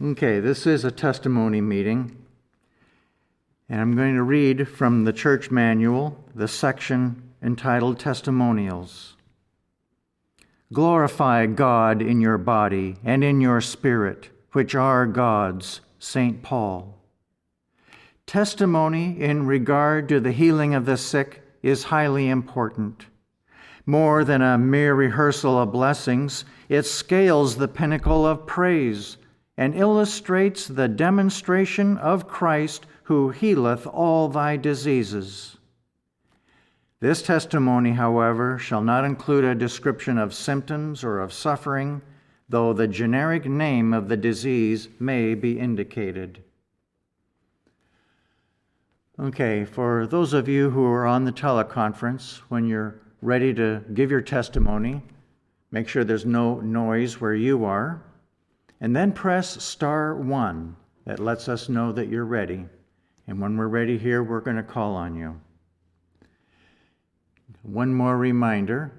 Okay, this is a testimony meeting, and I'm going to read from the church manual, the section entitled Testimonials. Glorify God in your body and in your spirit, which are God's, St. Paul. Testimony in regard to the healing of the sick is highly important. More than a mere rehearsal of blessings, it scales the pinnacle of praise and illustrates the demonstration of Christ who healeth all thy diseases. This testimony, however, shall not include a description of symptoms or of suffering, though the generic name of the disease may be indicated. Okay, for those of you who are on the teleconference, when you're ready to give your testimony, make sure there's no noise where you are, and then press *1. That lets us know that you're ready. And when we're ready here, we're going to call on you. One more reminder.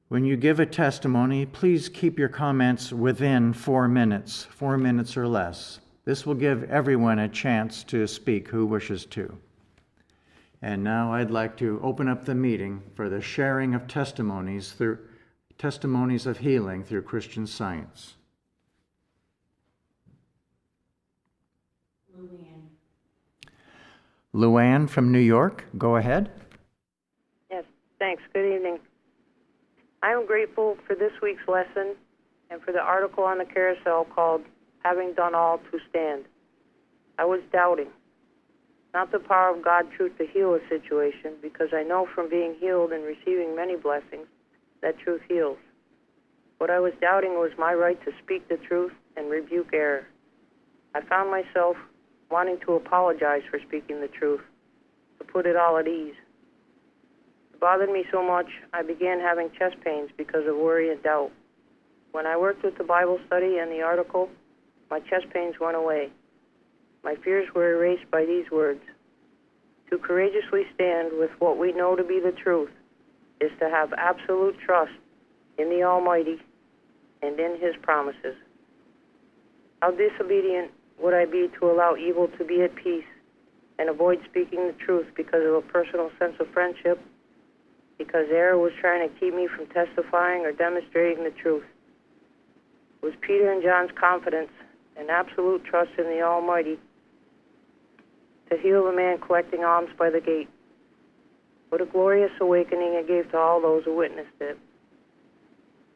When you give a testimony, please keep your comments within 4 minutes, 4 minutes or less. This will give everyone a chance to speak who wishes to. And now I'd like to open up the meeting for the sharing of testimonies of healing through Christian Science. Luann from New York, go ahead. Yes, thanks. Good evening. I am grateful for this week's lesson and for the article on the carousel called Having Done All to Stand. I was doubting, not the power of God truth to heal a situation, because I know from being healed and receiving many blessings that truth heals. What I was doubting was my right to speak the truth and rebuke error. I found myself wanting to apologize for speaking the truth, to put it all at ease. It bothered me so much, I began having chest pains because of worry and doubt. When I worked with the Bible study and the article, my chest pains went away. My fears were erased by these words. To courageously stand with what we know to be the truth is to have absolute trust in the Almighty and in His promises. How disobedient would I be to allow evil to be at peace and avoid speaking the truth because of a personal sense of friendship, because error was trying to keep me from testifying or demonstrating the truth? It was Peter and John's confidence and absolute trust in the Almighty to heal the man collecting alms by the gate. What a glorious awakening it gave to all those who witnessed it.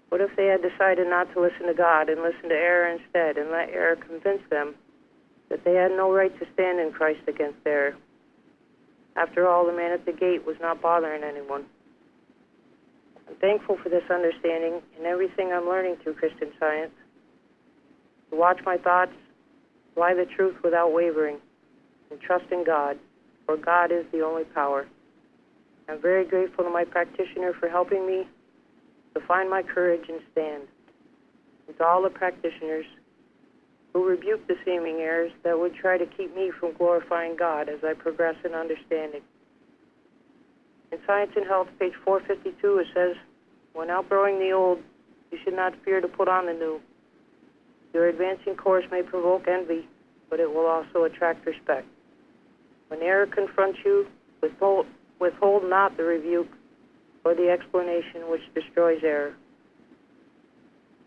What if they had decided not to listen to God and listen to error instead, and let error convince them that they had no right to stand in Christ against error? After all, the man at the gate was not bothering anyone. I'm thankful for this understanding and everything I'm learning through Christian Science. To watch my thoughts, fly the truth without wavering, and trust in God, for God is the only power. I'm very grateful to my practitioner for helping me to find my courage and stand. And to all the practitioners who rebuke the seeming errors that would try to keep me from glorifying God as I progress in understanding. In Science and Health, page 452, it says, when outgrowing the old, you should not fear to put on the new. Your advancing course may provoke envy, but it will also attract respect. When error confronts you, withhold not the rebuke or the explanation which destroys error.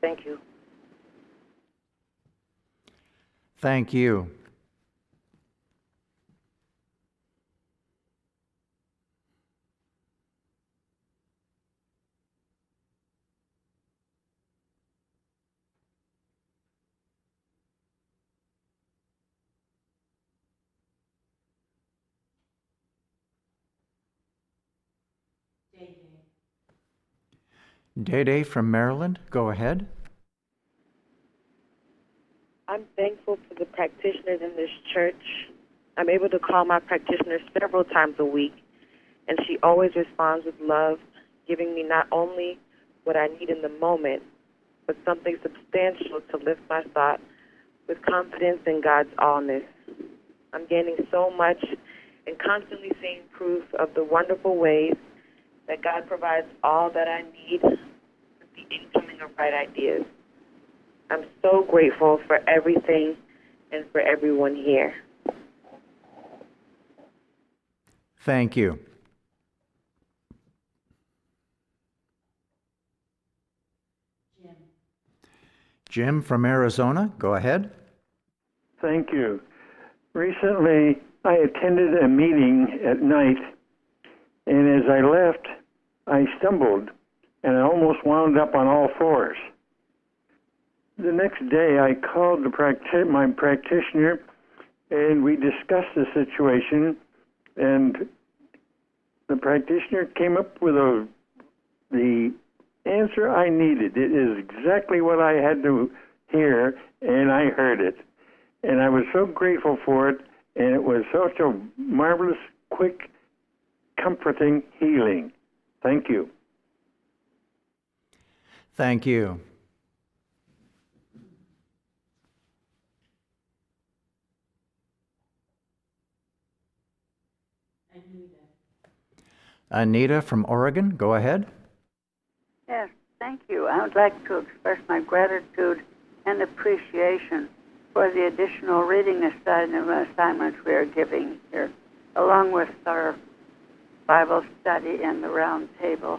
Thank you. Thank you. Day from Maryland, go ahead. I'm thankful for the practitioners in this church. I'm able to call my practitioner several times a week, and she always responds with love, giving me not only what I need in the moment, but something substantial to lift my thought with confidence in God's allness. I'm gaining so much and constantly seeing proof of the wonderful ways that God provides all that I need with the incoming of right ideas. I'm so grateful for everything and for everyone here. Thank you. Jim from Arizona, go ahead. Thank you. Recently, I attended a meeting at night, and as I left, I stumbled, and I almost wound up on all fours. The next day, I called my practitioner, and we discussed the situation, and the practitioner came up with the answer I needed. It is exactly what I had to hear, and I heard it. And I was so grateful for it, and it was such a marvelous, quick, comforting healing. Thank you. Thank you. Anita from Oregon, go ahead. Yes, thank you. I would like to express my gratitude and appreciation for the additional reading assignments we are giving here, along with our Bible study and the round table.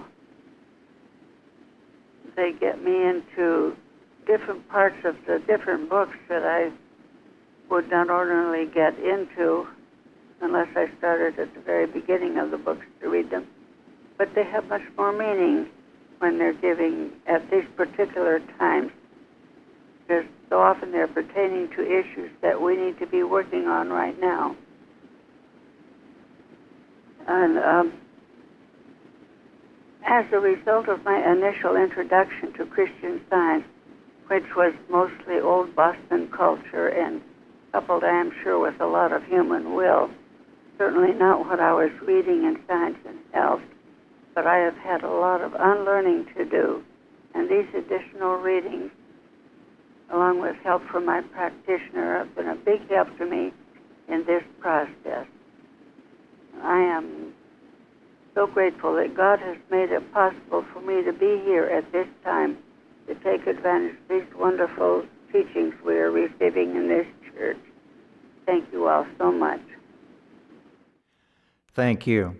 They get me into different parts of the different books that I would not ordinarily get into unless I started at the very beginning of the books to read them. But they have much more meaning when they're giving at these particular times, because so often they're pertaining to issues that we need to be working on right now. And as a result of my initial introduction to Christian Science, which was mostly old Boston culture and coupled, I am sure, with a lot of human will, certainly not what I was reading in Science and Health, but I have had a lot of unlearning to do, and these additional readings, along with help from my practitioner, have been a big help to me in this process. I am so grateful that God has made it possible for me to be here at this time to take advantage of these wonderful teachings we are receiving in this church. Thank you all so much. Thank you.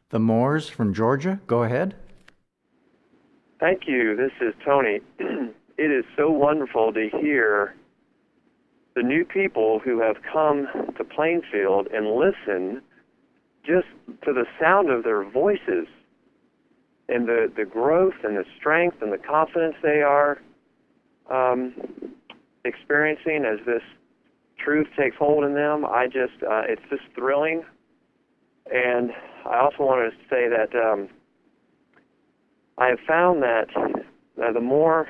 The Moores from Georgia, go ahead. Thank you. This is Tony. It is so wonderful to hear the new people who have come to Plainfield and listen just to the sound of their voices and the growth and the strength and the confidence they are experiencing as this truth takes hold in them. It's just thrilling. And I also wanted to say that I have found that the more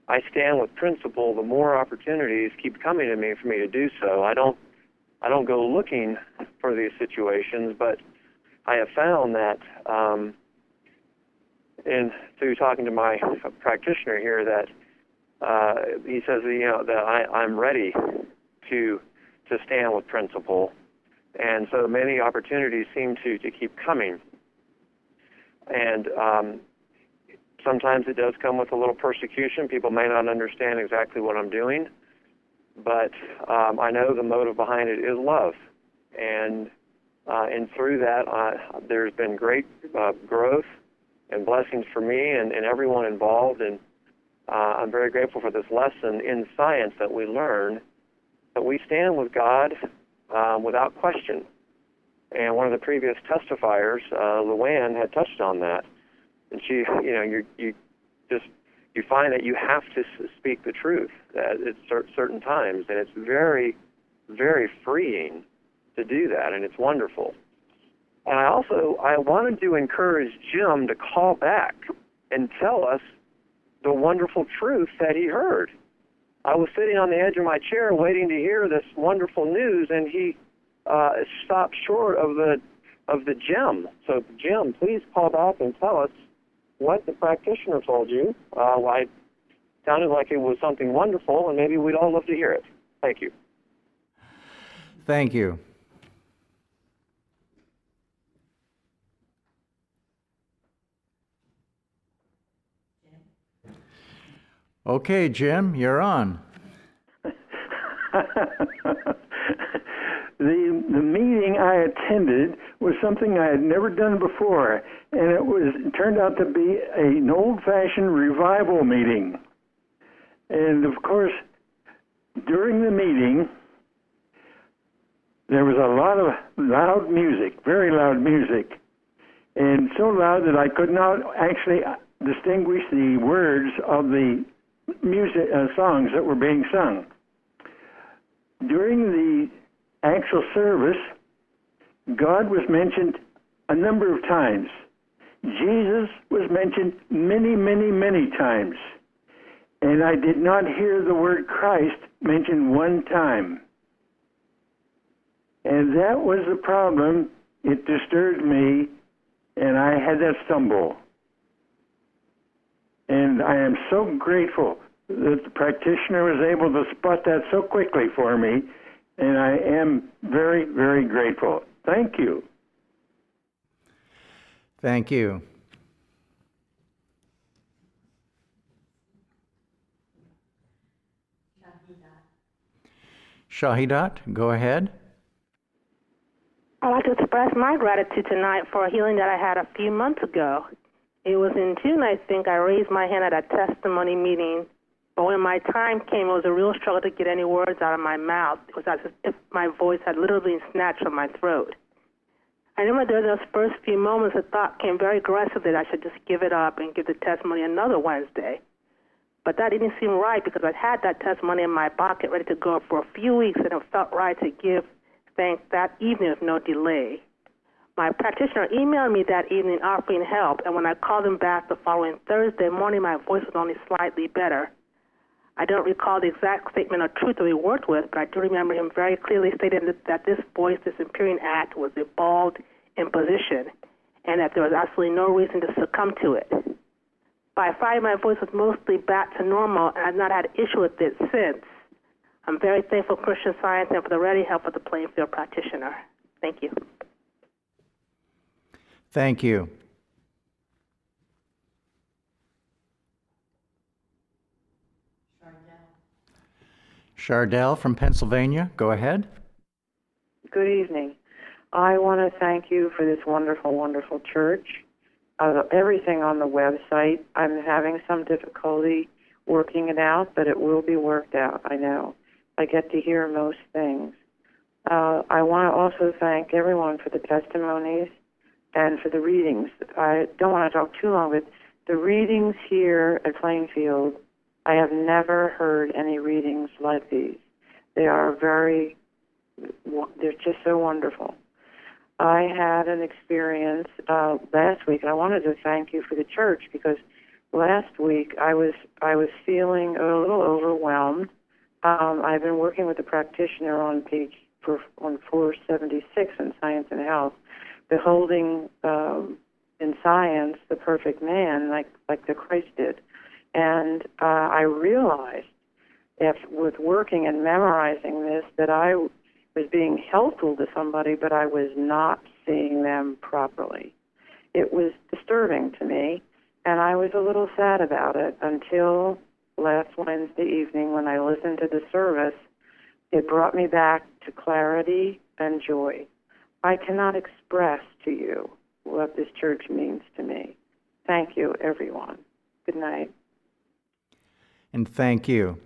I stand with principle, the more opportunities keep coming to me for me to do so. I don't go looking for these situations, but I have found that, and through talking to my practitioner here, that he says that I'm ready to stand with principle. And so many opportunities seem to keep coming. And sometimes it does come with a little persecution. People may not understand exactly what I'm doing, but I know the motive behind it is love. And through that, there's been great growth and blessings for me and everyone involved. And I'm very grateful for this lesson in science that we learn that we stand with God without question. And one of the previous testifiers, Luann, had touched on that. And she, you find that you have to speak the truth at certain times, and it's very, very freeing to do that, and it's wonderful. And I wanted to encourage Jim to call back and tell us the wonderful truth that he heard. I was sitting on the edge of my chair waiting to hear this wonderful news, and he stopped short of the gem. So, Jim, please call back and tell us what the practitioner told you. It sounded like it was something wonderful, and maybe we'd all love to hear it. Thank you. Thank you. Okay, Jim, you're on. The meeting I attended was something I had never done before, and it turned out to be an old-fashioned revival meeting. And of course, during the meeting, there was a lot of loud music, very loud music, and so loud that I could not actually distinguish the words of the music songs that were being sung. During the actual service, God was mentioned a number of times. Jesus was mentioned many, many, many times. And I did not hear the word Christ mentioned one time. And that was the problem. It disturbed me, and I had that stumble. And I am so grateful that the practitioner was able to spot that so quickly for me, and I am very, very grateful. Thank you. Thank you. Shahidat, go ahead. I'd like to express my gratitude tonight for a healing that I had a few months ago. It was in June, I think, I raised my hand at a testimony meeting, but when my time came, it was a real struggle to get any words out of my mouth. It was as if my voice had literally been snatched from my throat. I remember during those first few moments, the thought came very aggressively that I should just give it up and give the testimony another Wednesday. But that didn't seem right because I'd had that testimony in my pocket ready to go for a few weeks, and it felt right to give thanks that evening with no delay. My practitioner emailed me that evening offering help, and when I called him back the following Thursday morning, my voice was only slightly better. I don't recall the exact statement of truth that we worked with, but I do remember him very clearly stating that this voice, this imperial act, was a bald imposition, and that there was absolutely no reason to succumb to it. By Friday, my voice was mostly back to normal, and I've not had an issue with it since. I'm very thankful for Christian Science and for the ready help of the Plainfield practitioner. Thank you. Thank you. Chardell from Pennsylvania, go ahead. Good evening. I want to thank you for this wonderful, wonderful church. Everything on the website, I'm having some difficulty working it out, but it will be worked out, I know. I get to hear most things. I want to also thank everyone for the testimonies and for the readings. I don't want to talk too long, but the readings here at Plainfield, I have never heard any readings like these. They're just so wonderful. I had an experience last week, and I wanted to thank you for the church because last week I was feeling a little overwhelmed. I've been working with the practitioner on 476 in Science and Health, beholding in science the perfect man like the Christ did. And I realized with working and memorizing this that I was being helpful to somebody, but I was not seeing them properly. It was disturbing to me, and I was a little sad about it until last Wednesday evening when I listened to the service. It brought me back to clarity and joy. I cannot express to you what this church means to me. Thank you, everyone. Good night. And thank you.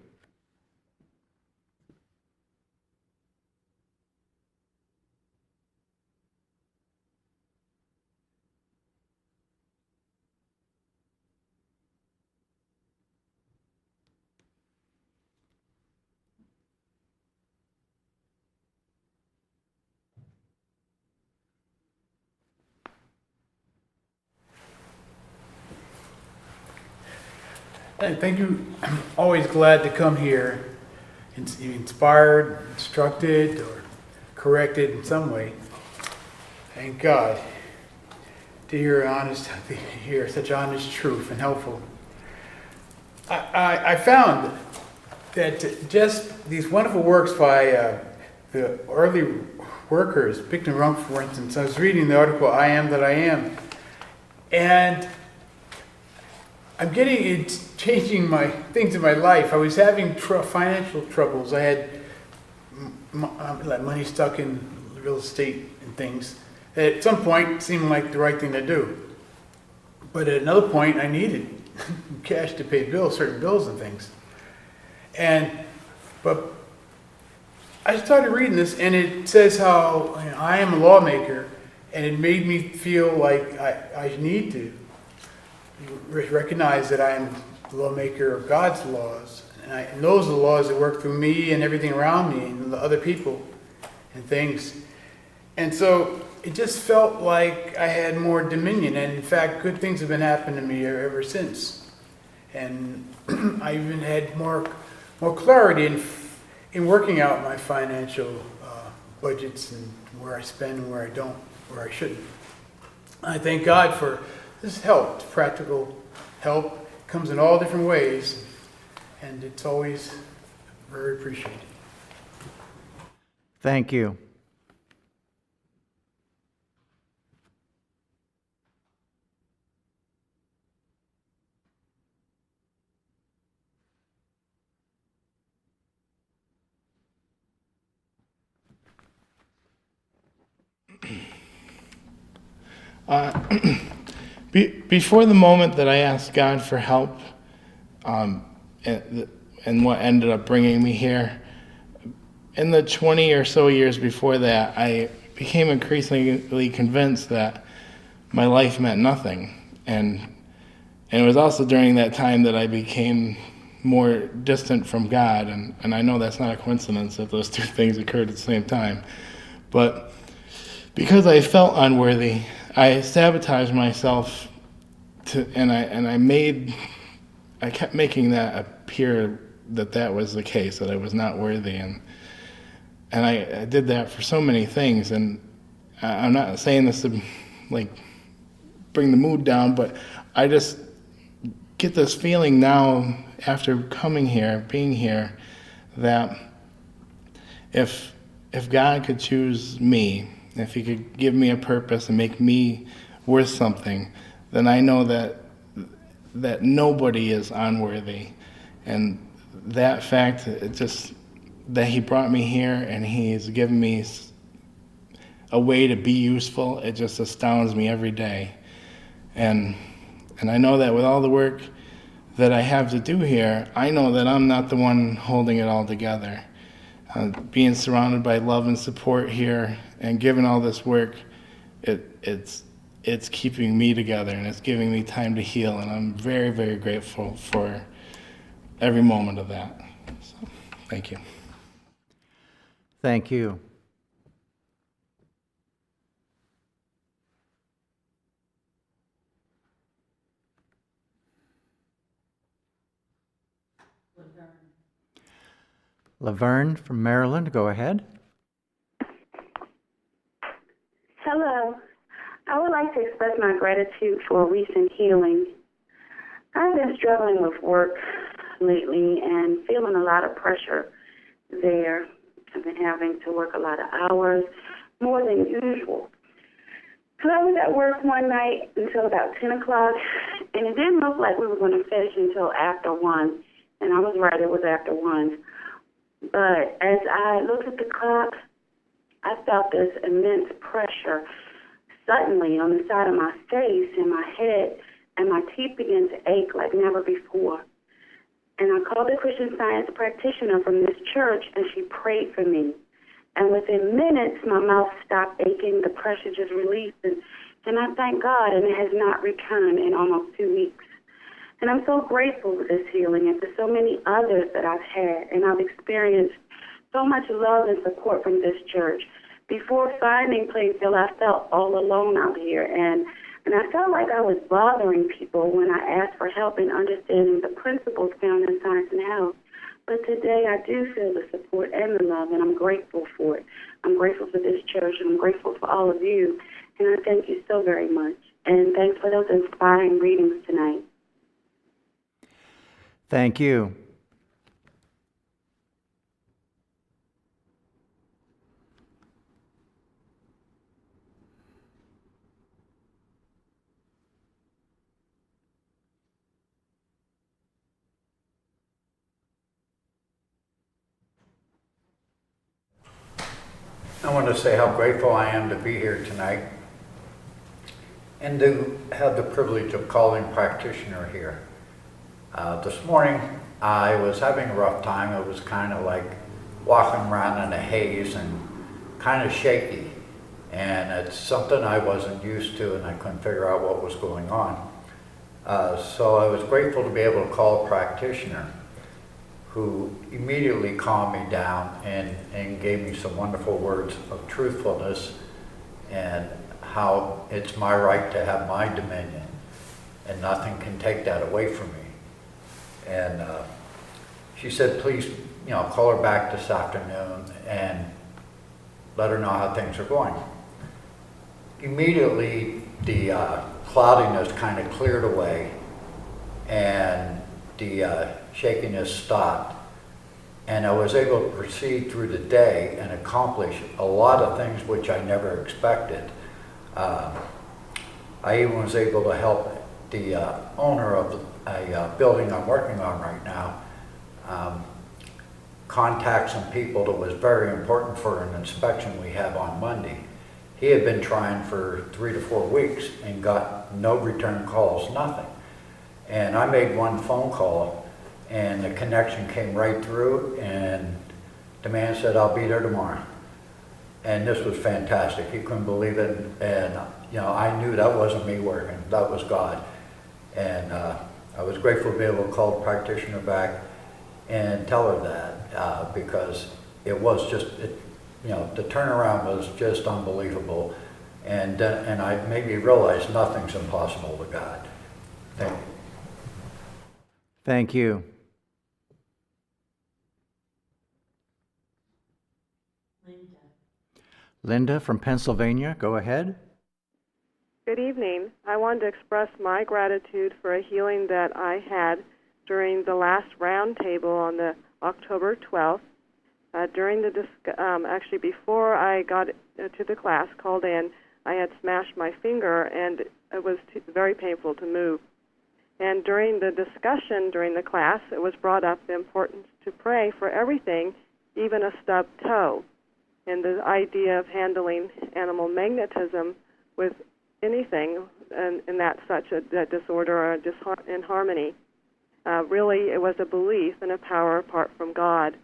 Thank you. I'm always glad to come here, inspired, instructed, or corrected in some way. Thank God to hear such honest truth and helpful. I found that just these wonderful works by the early workers, Picton Runk, for instance. I was reading the article "I Am That I Am," and it's changing my things in my life. I was having financial troubles. I had like money stuck in real estate and things. At some point, it seemed like the right thing to do. But at another point, I needed cash to pay bills, certain bills and things. But I started reading this, and it says how I am a lawmaker, and it made me feel like I need to recognize that I am the lawmaker of God's laws, and those are the laws that work through me and everything around me and the other people and things. And so it just felt like I had more dominion, and in fact, good things have been happening to me ever since. And I even had more clarity in working out my financial budgets and where I spend and where I don't, where I shouldn't. I thank God for this help. Practical help comes in all different ways, and it's always very appreciated. Thank you. Before the moment that I asked God for help, and what ended up bringing me here, in the 20 or so years before that, I became increasingly convinced that my life meant nothing. And it was also during that time that I became more distant from God. And I know that's not a coincidence that those two things occurred at the same time. But because I felt unworthy, I sabotaged myself and I kept making that appear that was the case, that I was not worthy, and I did that for so many things. And I'm not saying this to like bring the mood down, but I just get this feeling now after coming here, being here, that if God could choose me, if he could give me a purpose and make me worth something, then I know that nobody is unworthy. And that fact, that he brought me here and he's given me a way to be useful, it just astounds me every day. And I know that with all the work that I have to do here, I know that I'm not the one holding it all together. Being surrounded by love and support here and given all this work, it's keeping me together, and it's giving me time to heal, and I'm very, very grateful for every moment of that. So, thank you. Thank you. Laverne from Maryland, go ahead. Hello. I would like to express my gratitude for recent healing. I've been struggling with work lately and feeling a lot of pressure there. I've been having to work a lot of hours, more than usual. So I was at work one night until about 10 o'clock, and it didn't look like we were going to finish until after 1, and I was right, it was after 1. But as I looked at the clock, I felt this immense pressure suddenly on the side of my face and my head, and my teeth began to ache like never before. And I called the Christian Science practitioner from this church, and she prayed for me. And within minutes, my mouth stopped aching, the pressure just released, and I thank God, and it has not returned in almost 2 weeks. And I'm so grateful for this healing and for so many others that I've had, and I've experienced so much love and support from this church. Before finding Plainfield, I felt all alone out here, and I felt like I was bothering people when I asked for help in understanding the principles found in science and health. But today I do feel the support and the love, and I'm grateful for it. I'm grateful for this church, and I'm grateful for all of you, and I thank you so very much. And thanks for those inspiring readings tonight. Thank you. I want to say how grateful I am to be here tonight and to have the privilege of calling practitioner here. This morning I was having a rough time. It was kind of like walking around in a haze and kind of shaky. And it's something I wasn't used to, and I couldn't figure out what was going on. So I was grateful to be able to call a practitioner who immediately calmed me down and gave me some wonderful words of truthfulness and how it's my right to have my dominion and nothing can take that away from me. And she said, please, call her back this afternoon and let her know how things are going. Immediately, the cloudiness kind of cleared away and the shakiness stopped. And I was able to proceed through the day and accomplish a lot of things which I never expected. I even was able to help the owner of a building I'm working on right now contact some people that was very important for an inspection we have on Monday. He had been trying for 3 to 4 weeks and got no return calls, nothing. And I made one phone call and the connection came right through and the man said, I'll be there tomorrow. And this was fantastic. He couldn't believe it. And I knew that wasn't me working, that was God. And I was grateful to be able to call the practitioner back and tell her that because it was just, the turnaround was just unbelievable. And I made me realize nothing's impossible to God. Thank you. Thank you. Linda from Pennsylvania, go ahead. Good evening. I wanted to express my gratitude for a healing that I had during the last round table on the October 12th. During the actually before I got to the class, called in, I had smashed my finger and it was very painful to move. And during the discussion during the class, it was brought up the importance to pray for everything, even a stubbed toe, and the idea of handling animal magnetism with anything, and that's such a disorder or inharmony. Really, it was a belief in a power apart from God.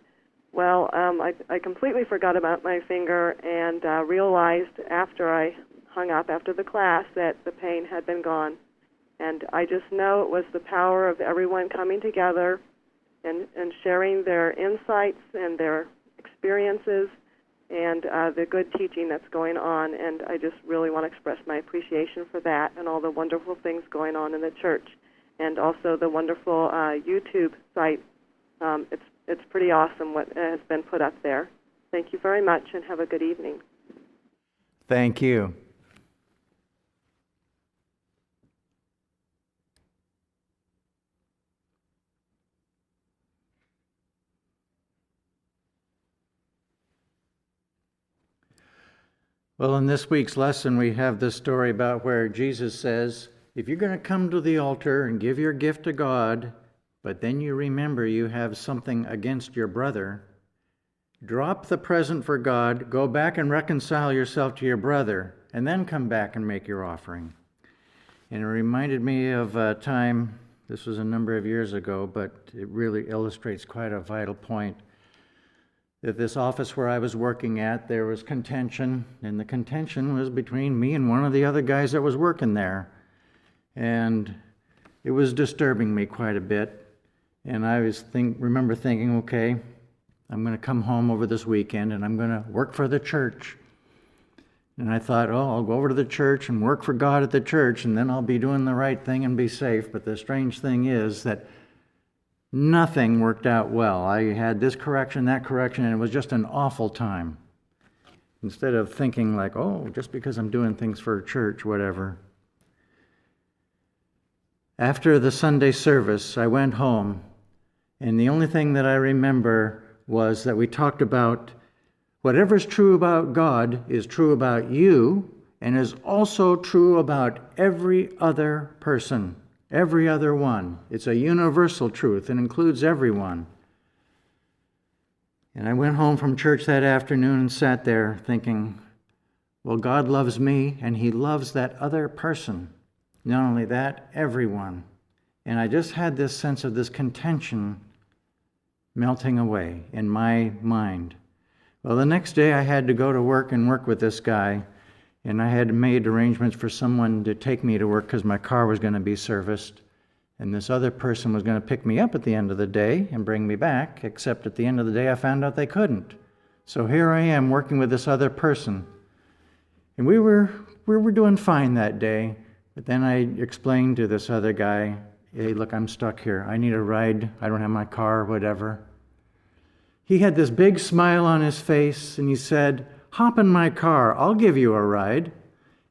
Well, I completely forgot about my finger and realized after I hung up after the class that the pain had been gone. And I just know it was the power of everyone coming together and sharing their insights and their experiences and the good teaching that's going on. And I just really want to express my appreciation for that and all the wonderful things going on in the church. And also the wonderful YouTube site. It's pretty awesome what has been put up there. Thank you very much and have a good evening. Thank you. Well, in this week's lesson, we have this story about where Jesus says, if you're going to come to the altar and give your gift to God, but then you remember you have something against your brother, drop the present for God, go back and reconcile yourself to your brother, and then come back and make your offering. And it reminded me of a time, this was a number of years ago, but it really illustrates quite a vital point. At this office where I was working at, there was contention, and the contention was between me and one of the other guys that was working there. And it was disturbing me quite a bit. And I remember thinking, okay, I'm going to come home over this weekend and I'm going to work for the church. And I thought, I'll go over to the church and work for God at the church, and then I'll be doing the right thing and be safe. But the strange thing is that nothing worked out well. I had this correction, that correction, and it was just an awful time. Instead of thinking like, just because I'm doing things for church, whatever. After the Sunday service, I went home, and the only thing that I remember was that we talked about whatever's true about God is true about you and is also true about every other person. Every other one. It's a universal truth. It includes everyone. And I went home from church that afternoon and sat there thinking, well, God loves me and he loves that other person. Not only that, everyone. And I just had this sense of this contention melting away in my mind. Well, the next day I had to go to work and work with this guy, and I had made arrangements for someone to take me to work because my car was going to be serviced. And this other person was going to pick me up at the end of the day and bring me back, except at the end of the day I found out they couldn't. So here I am working with this other person. And we were doing fine that day, but then I explained to this other guy, hey, look, I'm stuck here. I need a ride. I don't have my car, whatever. He had this big smile on his face, and he said, hop in my car. I'll give you a ride.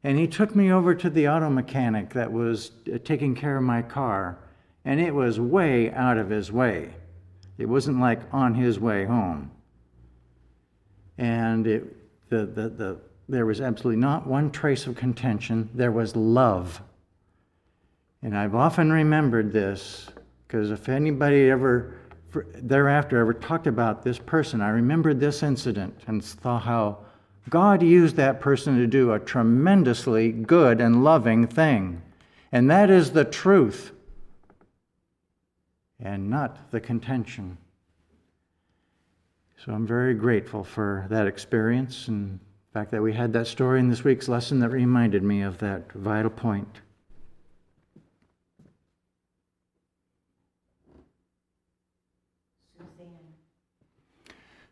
And he took me over to the auto mechanic that was taking care of my car, and it was way out of his way. It wasn't like on his way home. And there was absolutely not one trace of contention. There was love. And I've often remembered this, because if anybody thereafter ever talked about this person, I remembered this incident and saw how God used that person to do a tremendously good and loving thing. And that is the truth, and not the contention. So I'm very grateful for that experience, and the fact that we had that story in this week's lesson that reminded me of that vital point.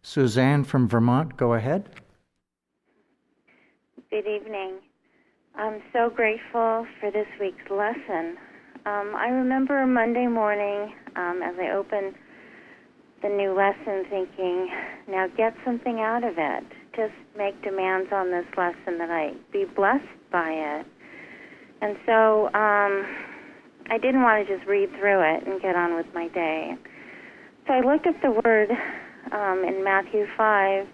Suzanne from Vermont, go ahead. Good evening. I'm so grateful for this week's lesson. I remember Monday morning as I opened the new lesson thinking, now get something out of it. Just make demands on this lesson that I be blessed by it. And so I didn't want to just read through it and get on with my day. So I looked up the word in Matthew 5.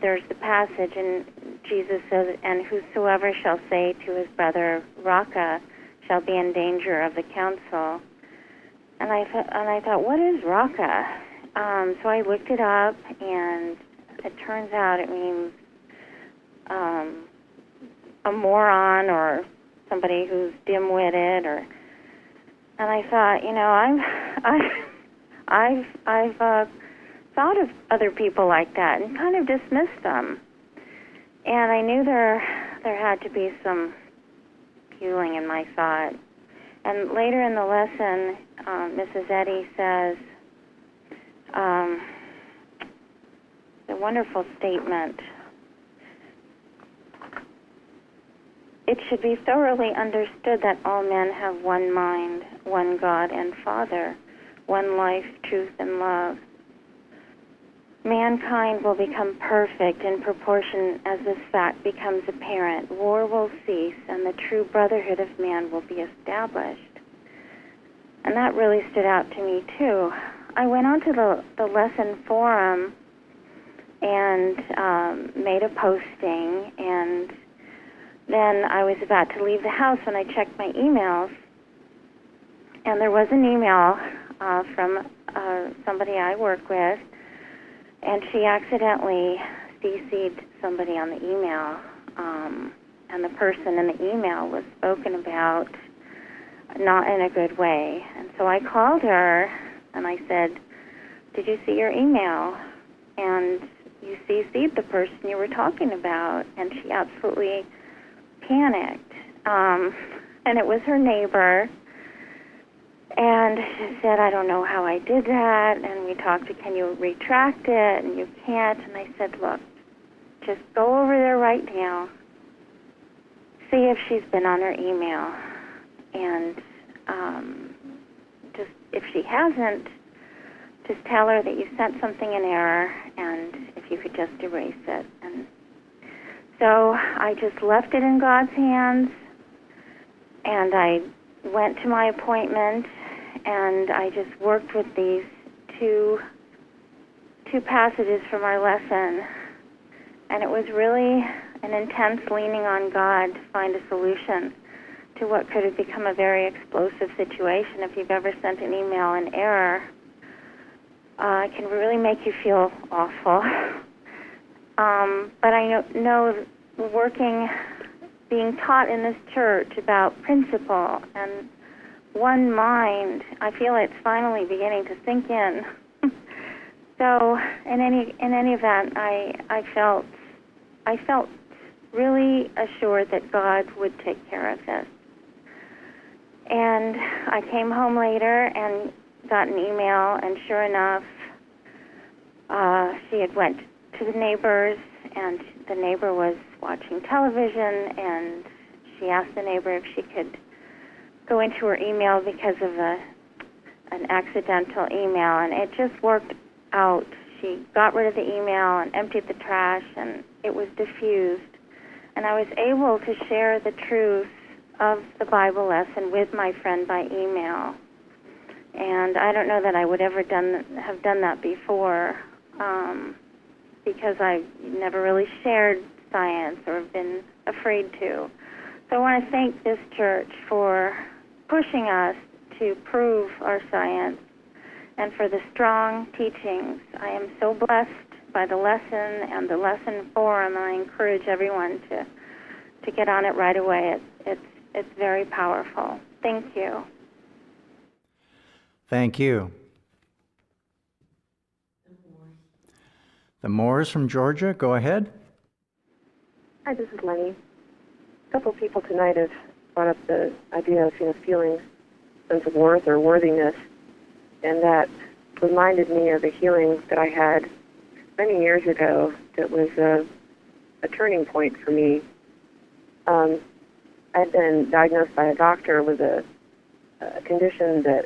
There's the passage, and Jesus says, and whosoever shall say to his brother, Raca, shall be in danger of the council. And I thought, what is Raca? So I looked it up, and it turns out it means a moron or somebody who's dim-witted, and I thought, I've thought of other people like that and kind of dismissed them. And I knew there had to be some healing in my thought. And later in the lesson, Mrs. Eddy says the wonderful statement, it should be thoroughly understood that all men have one mind, one God and Father, one life, truth, and love. Mankind will become perfect in proportion as this fact becomes apparent. War will cease, and the true brotherhood of man will be established. And that really stood out to me, too. I went onto the lesson forum and made a posting, and then I was about to leave the house when I checked my emails, and there was an email from somebody I work with, and she accidentally CC'd somebody on the email, and the person in the email was spoken about not in a good way. And so I called her, and I said, did you see your email? And you CC'd the person you were talking about. And she absolutely panicked. And it was her neighbor. And she said, I don't know how I did that. And we talked to, can you retract it? And you can't. And I said, look, just go over there right now. See if she's been on her email. And just if she hasn't, just tell her that you sent something in error, and if you could just erase it. And so I just left it in God's hands, and I went to my appointment, and I just worked with these two passages from our lesson. And it was really an intense leaning on God to find a solution to what could have become a very explosive situation. If you've ever sent an email in error, can really make you feel awful. But I know being taught in this church about principle and one mind, I feel it's finally beginning to sink in. So in any event, I felt really assured that God would take care of this. And I came home later and got an email, and sure enough, she had went to the neighbors, and the neighbor was watching television, and she asked the neighbor if she could go into her email because of an accidental email, and it just worked out. She got rid of the email and emptied the trash, and it was diffused. And I was able to share the truth of the Bible lesson with my friend by email. And I don't know that I would ever have done that before, because I never really shared science or been afraid to. So I want to thank this church for pushing us to prove our science and for the strong teachings. I am so blessed by the lesson and the lesson forum, and I encourage everyone to get on it right away. It's very powerful. Thank you. Thank you. The Moores from Georgia, go ahead. Hi, this is Lenny. A couple people tonight have brought up the idea of feeling sense of worth or worthiness, and that reminded me of a healing that I had many years ago that was a turning point for me. I'd been diagnosed by a doctor with a condition that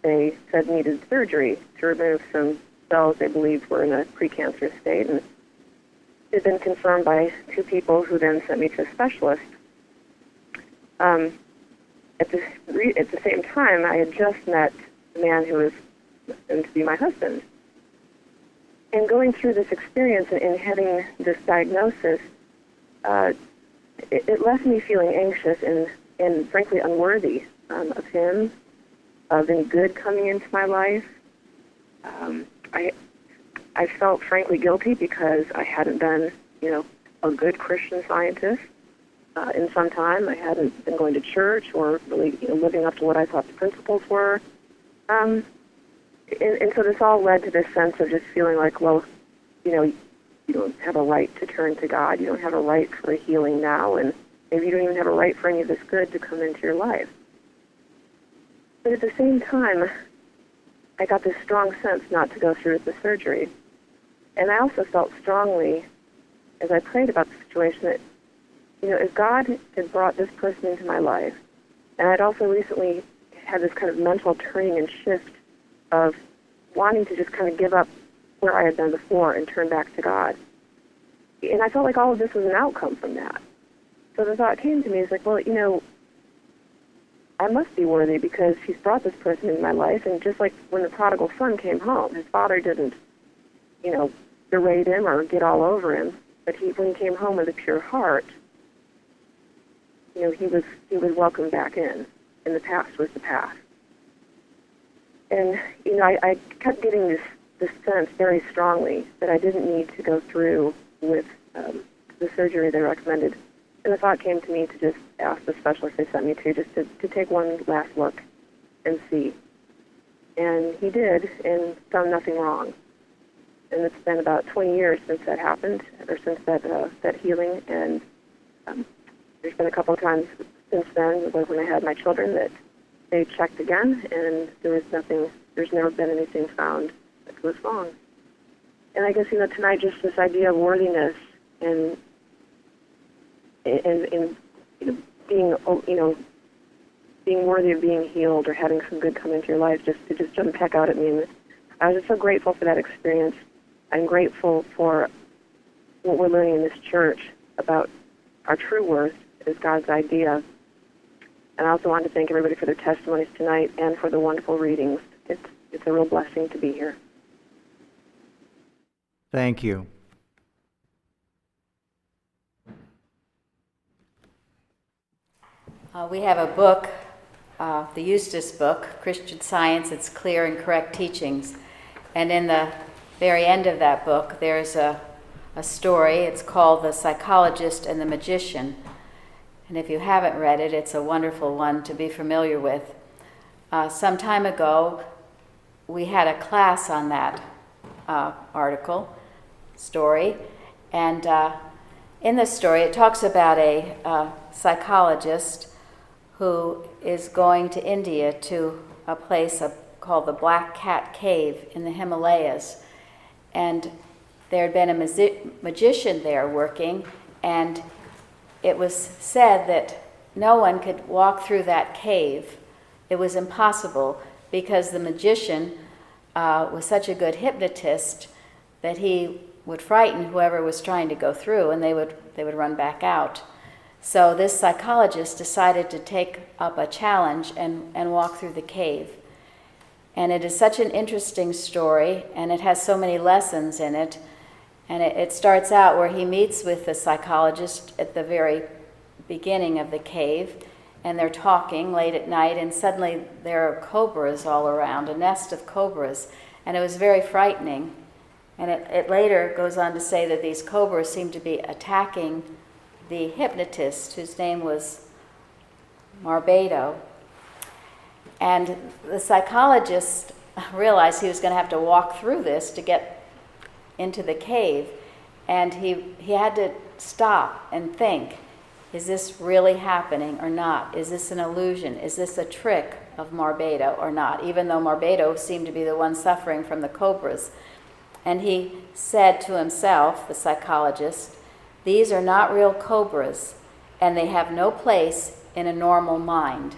they said needed surgery to remove some cells they believed were in a precancerous state, and it had been confirmed by two people who then sent me to a specialist. At the same time, I had just met the man who was going to be my husband. And going through this experience and having this diagnosis, it left me feeling anxious and frankly unworthy of him, of any good coming into my life. I felt frankly guilty because I hadn't been, a good Christian Scientist in some time. I hadn't been going to church or really, living up to what I thought the principles were. And so this all led to this sense of just feeling like, well, you don't have a right to turn to God. You don't have a right for healing now, and maybe you don't even have a right for any of this good to come into your life. But at the same time, I got this strong sense not to go through with the surgery. And I also felt strongly, as I prayed about the situation, that, if God had brought this person into my life, and I'd also recently had this kind of mental turning and shift of wanting to just kind of give up where I had been before and turn back to God. And I felt like all of this was an outcome from that. So the thought came to me, it's like, well, I must be worthy because he's brought this person into my life, and just like when the prodigal son came home, his father didn't, berate him or get all over him, but when he came home with a pure heart, he was welcomed back in, and the past was the past. And, I kept getting this sense very strongly that I didn't need to go through with the surgery they recommended. And the thought came to me to just ask the specialist they sent me to just to take one last look and see. And he did, and found nothing wrong. And it's been about 20 years since that happened, or since that healing. And there's been a couple of times since then, when I had my children, that they checked again, and there's never been anything found that was wrong. And I guess, tonight, just this idea of worthiness and being worthy of being healed or having some good come into your life just jumped back out at me. And I was just so grateful for that experience. I'm grateful for what we're learning in this church about our true worth is God's idea. And I also want to thank everybody for their testimonies tonight and for the wonderful readings. It's a real blessing to be here. Thank you. We have a book, the Eustace book, Christian Science, Its Clear and Correct Teachings. And in the very end of that book, there's a story. It's called The Psychologist and the Magician. And if you haven't read it, it's a wonderful one to be familiar with. Some time ago, we had a class on that story. And in this story, it talks about a psychologist who is going to India to a place called the Black Cat Cave in the Himalayas. And there had been a magician there working, and it was said that no one could walk through that cave. It was impossible because the magician was such a good hypnotist that he would frighten whoever was trying to go through, and they would run back out. So this psychologist decided to take up a challenge and walk through the cave. And it is such an interesting story, and it has so many lessons in it. And it starts out where he meets with the psychologist at the very beginning of the cave, and they're talking late at night, and suddenly there are cobras all around, a nest of cobras, and it was very frightening. And it later goes on to say that these cobras seem to be attacking the hypnotist, whose name was Marbado. And the psychologist realized he was going to have to walk through this to get into the cave, and he had to stop and think, is this really happening or not? Is this an illusion? Is this a trick of Marbado or not? Even though Marbado seemed to be the one suffering from the cobras. And he said to himself, the psychologist, these are not real cobras, and they have no place in a normal mind.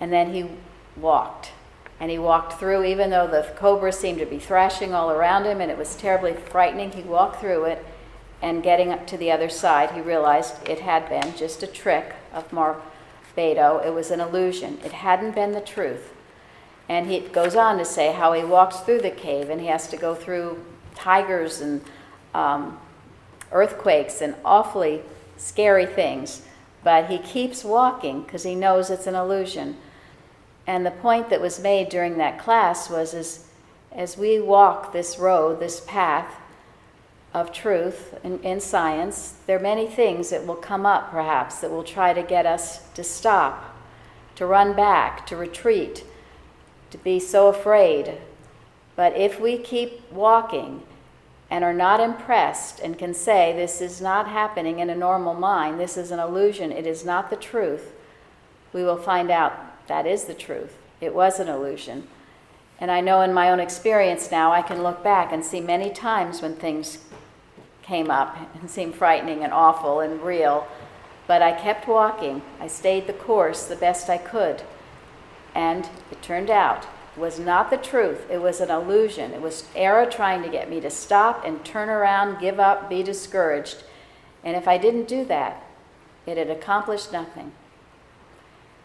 And then he walked. And he walked through, even though the cobras seemed to be thrashing all around him and it was terribly frightening, he walked through it, and getting up to the other side, he realized it had been just a trick of Marbado. It was an illusion. It hadn't been the truth. And he goes on to say how he walks through the cave, and he has to go through tigers and earthquakes and awfully scary things. But he keeps walking because he knows it's an illusion. And the point that was made during that class was as we walk this road, this path of truth in science, there are many things that will come up perhaps that will try to get us to stop, to run back, to retreat, to be so afraid. But if we keep walking and are not impressed and can say, this is not happening in a normal mind, this is an illusion, it is not the truth, we will find out that is the truth. It was an illusion. And I know in my own experience now, I can look back and see many times when things came up and seemed frightening and awful and real, but I kept walking. I stayed the course the best I could. And it turned out it was not the truth. It was an illusion. It was error trying to get me to stop and turn around, give up, be discouraged. And if I didn't do that, it had accomplished nothing.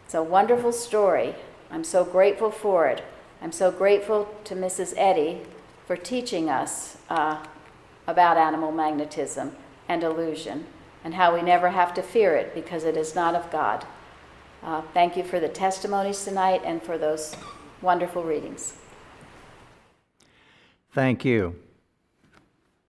It's a wonderful story. I'm so grateful for it. I'm so grateful to Mrs. Eddy for teaching us about animal magnetism and illusion, and how we never have to fear it because it is not of God. Thank you for the testimonies tonight and for those wonderful readings. Thank you.